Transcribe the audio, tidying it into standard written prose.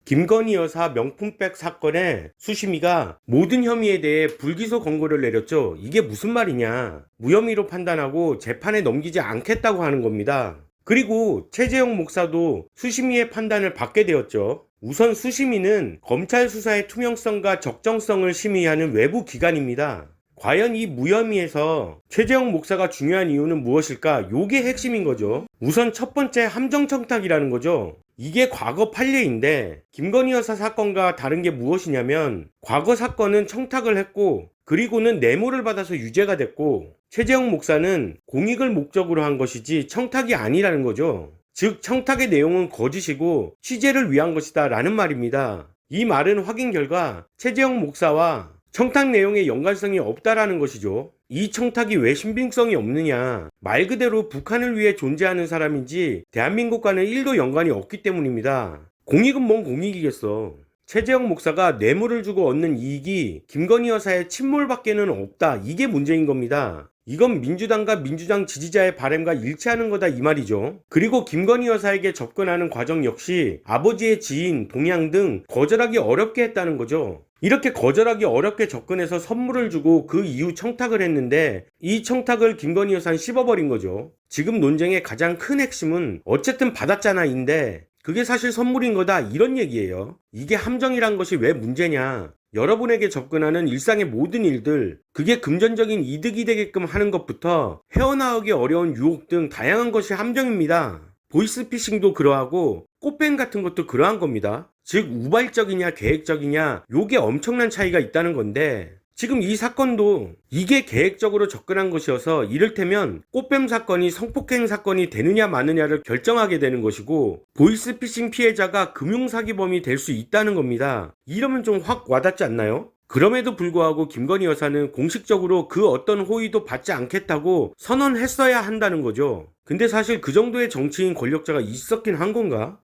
김건희 여사 명품백 사건에 수심이가 모든 혐의에 대해 불기소 권고를 내렸죠. 이게 무슨 말이냐. 무혐의로 판단하고 재판에 넘기지 않겠다고 하는 겁니다. 그리고 최재형 목사도 수심이의 판단을 받게 되었죠. 우선 수심이는 검찰 수사의 투명성과 적정성을 심의하는 외부 기관입니다. 과연 이 무혐의에서 최재형 목사가 중요한 이유는 무엇일까? 요게 핵심인 거죠. 우선 첫 번째 함정청탁이라는 거죠. 이게 과거 판례인데 김건희 여사 사건과 다른 게 무엇이냐면 과거 사건은 청탁을 했고 그리고는 뇌물을 받아서 유죄가 됐고 최재형 목사는 공익을 목적으로 한 것이지 청탁이 아니라는 거죠. 즉 청탁의 내용은 거짓이고 취재를 위한 것이다 라는 말입니다. 이 말은 확인 결과 최재형 목사와 청탁 내용에 연관성이 없다라는 것이죠. 이 청탁이 왜 신빙성이 없느냐. 말 그대로 북한을 위해 존재하는 사람인지 대한민국과는 1도 연관이 없기 때문입니다. 공익은 뭔 공익이겠어. 최재형 목사가 뇌물을 주고 얻는 이익이 김건희 여사의 친몰밖에는 없다. 이게 문제인 겁니다. 이건 민주당과 민주당 지지자의 바람과 일치하는 거다 이 말이죠. 그리고 김건희 여사에게 접근하는 과정 역시 아버지의 지인, 동양 등 거절하기 어렵게 했다는 거죠. 이렇게 거절하기 어렵게 접근해서 선물을 주고 그 이후 청탁을 했는데 이 청탁을 김건희 여사는 씹어버린 거죠. 지금 논쟁의 가장 큰 핵심은 어쨌든 받았잖아인데 그게 사실 선물인 거다 이런 얘기예요. 이게 함정이란 것이 왜 문제냐. 여러분에게 접근하는 일상의 모든 일들, 그게 금전적인 이득이 되게끔 하는 것부터 헤어나오기 어려운 유혹 등 다양한 것이 함정입니다. 보이스피싱도 그러하고 꽃뱀 같은 것도 그러한 겁니다. 즉 우발적이냐 계획적이냐 요게 엄청난 차이가 있다는 건데 지금 이 사건도 이게 계획적으로 접근한 것이어서 이를테면 꽃뱀 사건이 성폭행 사건이 되느냐 마느냐를 결정하게 되는 것이고 보이스피싱 피해자가 금융사기범이 될 수 있다는 겁니다. 이러면 좀 확 와닿지 않나요? 그럼에도 불구하고 김건희 여사는 공식적으로 그 어떤 호의도 받지 않겠다고 선언했어야 한다는 거죠. 근데 사실 그 정도의 정치인 권력자가 있었긴 한 건가?